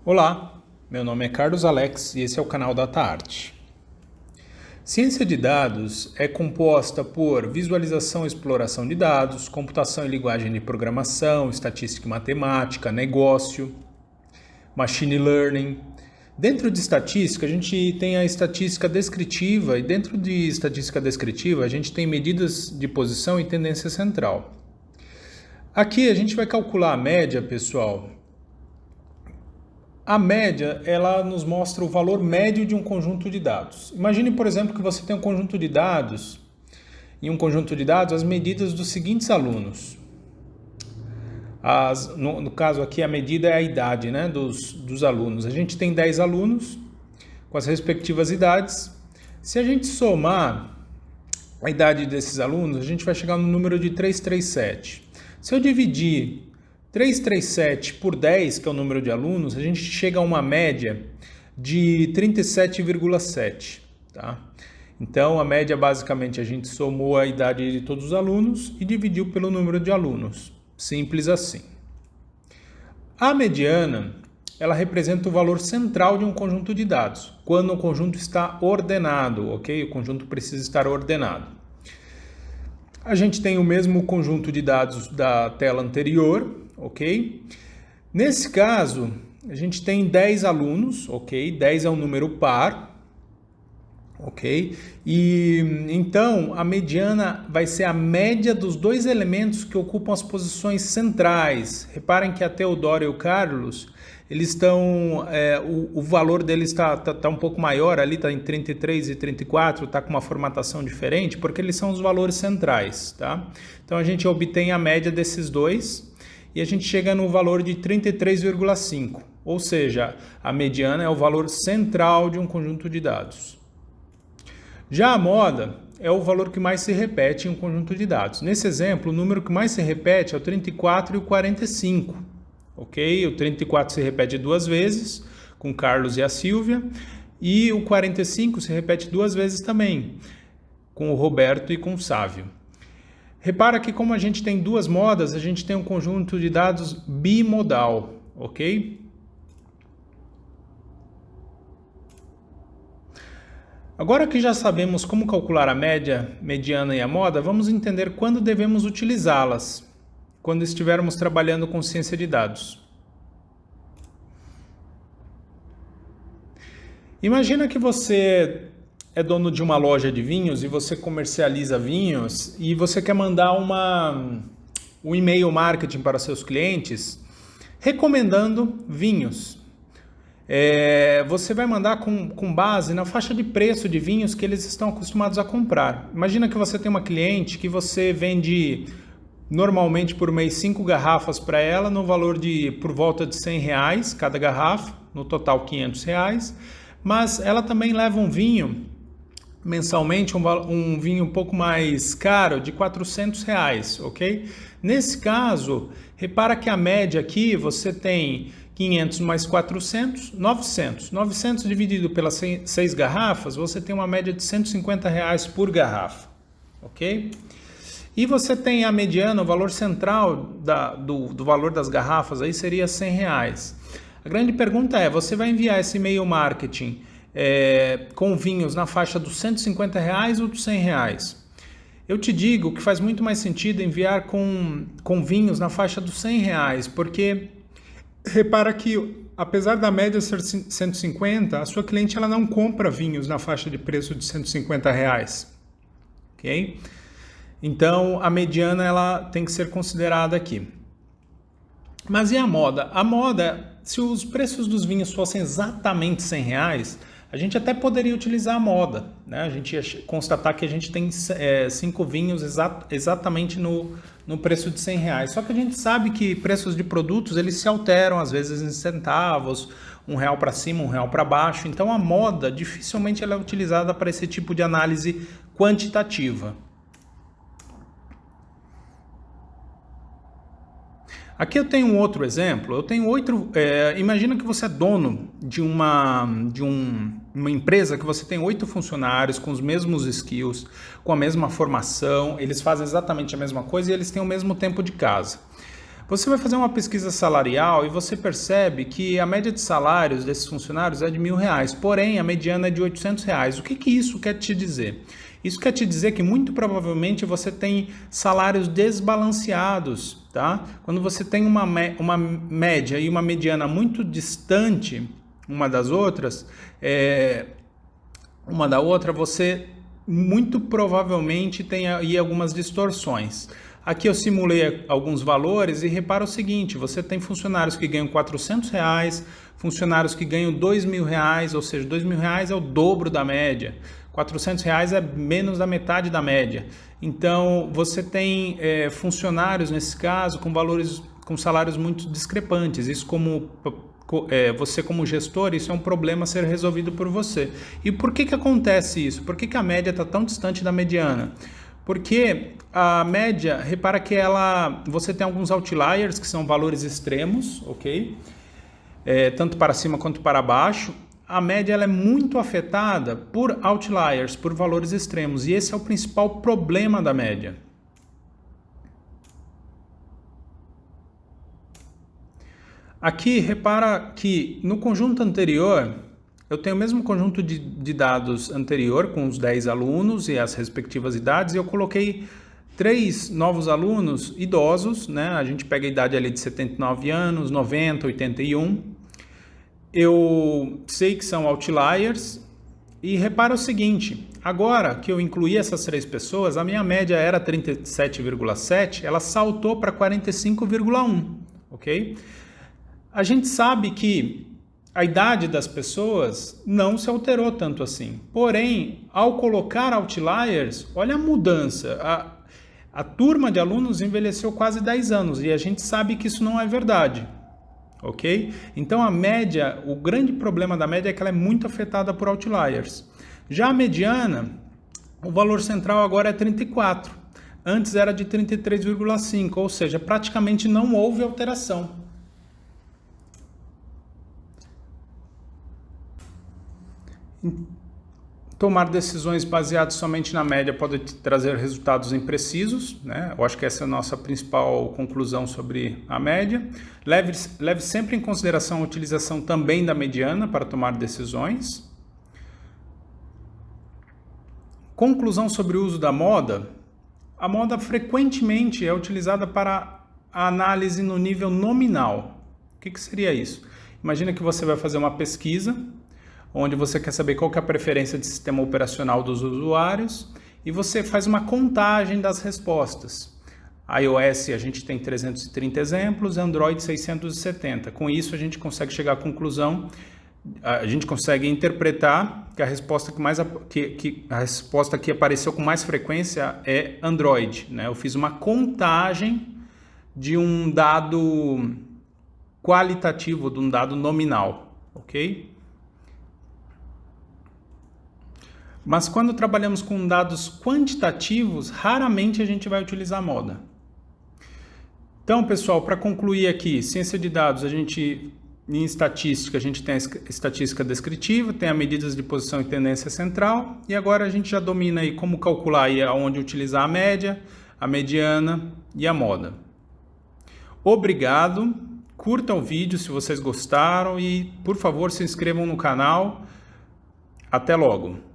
Olá, meu nome é Carlos Alex e esse é o canal DataArt. Ciência de dados é composta por visualização e exploração de dados, computação e linguagem de programação, estatística e matemática, negócio, machine learning. Dentro de estatística, a gente tem a estatística descritiva e dentro de estatística descritiva, a gente tem medidas de posição e tendência central. Aqui a gente vai calcular a média, pessoal. A média, ela nos mostra o valor médio de um conjunto de dados. Imagine, por exemplo, que você tem um conjunto de dados, em um conjunto de dados, as medidas dos seguintes alunos. No caso aqui, a medida é a idade, né, dos alunos. A gente tem 10 alunos com as respectivas idades. Se a gente somar a idade desses alunos, a gente vai chegar no número de 337. Se eu dividir 337 por 10, que é o número de alunos, a gente chega a uma média de 37,7, tá? Então, a média, basicamente, a gente somou a idade de todos os alunos e dividiu pelo número de alunos. Simples assim. A mediana, ela representa o valor central de um conjunto de dados, quando o conjunto está ordenado, ok? O conjunto precisa estar ordenado. A gente tem o mesmo conjunto de dados da tela anterior, ok? Nesse caso, a gente tem 10 alunos, ok? 10 é um número par, ok? E então a mediana vai ser a média dos dois elementos que ocupam as posições centrais. Reparem que a Teodora e o Carlos, eles estão, o valor deles está um pouco maior, ali está em 33 e 34, está com uma formatação diferente, porque eles são os valores centrais, tá? Então a gente obtém a média desses dois e a gente chega no valor de 33,5, ou seja, a mediana é o valor central de um conjunto de dados. Já a moda é o valor que mais se repete em um conjunto de dados. Nesse exemplo, o número que mais se repete é o 34 e o 45. Ok? O 34 se repete duas vezes, com Carlos e a Silvia, e o 45 se repete duas vezes também, com o Roberto e com o Sávio. Repara que como a gente tem duas modas, a gente tem um conjunto de dados bimodal, ok? Agora que já sabemos como calcular a média, mediana e a moda, vamos entender quando devemos utilizá-las, quando estivermos trabalhando com ciência de dados. Imagina que você é dono de uma loja de vinhos e você comercializa vinhos e você quer mandar um e-mail marketing para seus clientes recomendando vinhos. Você vai mandar com base na faixa de preço de vinhos que eles estão acostumados a comprar. Imagina que você tem uma cliente que você vende normalmente por mês 5 garrafas para ela no valor de por volta de R$100 cada garrafa, no total R$500, mas ela também leva um vinho mensalmente, um vinho um pouco mais caro de R$400, ok? Nesse caso, repara que a média aqui você tem 500 mais 400, 900. 900 dividido pelas 6 garrafas, você tem uma média de R$150 por garrafa, ok? E você tem a mediana, o valor central do valor das garrafas aí seria R$100. A grande pergunta é, você vai enviar esse e-mail marketing com vinhos na faixa dos R$150 ou dos R$100? Eu te digo que faz muito mais sentido enviar com vinhos na faixa dos R$100, porque repara que apesar da média ser 150, a sua cliente ela não compra vinhos na faixa de preço de R$150, ok? Então, a mediana ela tem que ser considerada aqui. Mas e a moda? A moda, se os preços dos vinhos fossem exatamente R$100, a gente até poderia utilizar a moda, né? A gente ia constatar que a gente tem 5 vinhos exatamente no preço de R$100. Só que a gente sabe que preços de produtos eles se alteram, às vezes em centavos, R$1 para cima, R$1 para baixo. Então, a moda dificilmente ela é utilizada para esse tipo de análise quantitativa. Aqui eu tenho um outro exemplo. Imagina que você é dono de uma empresa que você tem 8 funcionários com os mesmos skills, com a mesma formação, eles fazem exatamente a mesma coisa e eles têm o mesmo tempo de casa. Você vai fazer uma pesquisa salarial e você percebe que a média de salários desses funcionários é de R$1.000, porém a mediana é de R$800. O que isso quer te dizer? Isso quer te dizer que muito provavelmente você tem salários desbalanceados, tá? Quando você tem uma média e uma mediana muito distante uma das outras, uma da outra, você muito provavelmente tem aí algumas distorções. Aqui eu simulei alguns valores e repara o seguinte, você tem funcionários que ganham R$400, funcionários que ganham R$2.000, ou seja, R$2.000 é o dobro da média, R$400 é menos da metade da média. Então, você tem funcionários, nesse caso, com salários muito discrepantes. Isso você como gestor, isso é um problema a ser resolvido por você. E por que acontece isso? Por que a média está tão distante da mediana? Porque a média, repara que você tem alguns outliers, que são valores extremos, ok? Tanto para cima quanto para baixo. A média ela é muito afetada por outliers, por valores extremos, e esse é o principal problema da média. Aqui, repara que no conjunto anterior, eu tenho o mesmo conjunto de dados anterior, com os 10 alunos e as respectivas idades, e eu coloquei 3 novos alunos idosos, né? A gente pega a idade ali de 79 anos, 90, 81. Eu sei que são outliers, e repara o seguinte, agora que eu incluí essas 3 pessoas, a minha média era 37,7, ela saltou para 45,1, ok? A gente sabe que a idade das pessoas não se alterou tanto assim. Porém, ao colocar outliers, olha a mudança. A turma de alunos envelheceu quase 10 anos e a gente sabe que isso não é verdade. Ok? Então a média, o grande problema da média é que ela é muito afetada por outliers. Já a mediana, o valor central agora é 34. Antes era de 33,5, ou seja, praticamente não houve alteração. Tomar decisões baseadas somente na média pode trazer resultados imprecisos, né? Eu acho que essa é a nossa principal conclusão sobre a média. Leve sempre em consideração a utilização também da mediana para tomar decisões. Conclusão sobre o uso da moda. A moda frequentemente é utilizada para a análise no nível nominal. O que seria isso? Imagina que você vai fazer uma pesquisa onde você quer saber qual que é a preferência de sistema operacional dos usuários e você faz uma contagem das respostas. iOS a gente tem 330 exemplos, Android 670. Com isso a gente consegue chegar à conclusão, a gente consegue interpretar que a resposta a resposta que apareceu com mais frequência é Android, né? Eu fiz uma contagem de um dado qualitativo, de um dado nominal, ok? Mas quando trabalhamos com dados quantitativos, raramente a gente vai utilizar a moda. Então, pessoal, para concluir aqui, ciência de dados, em estatística, a gente tem a estatística descritiva, tem as medidas de posição e tendência central, e agora a gente já domina aí como calcular e aonde utilizar a média, a mediana e a moda. Obrigado, curtam o vídeo se vocês gostaram e, por favor, se inscrevam no canal. Até logo!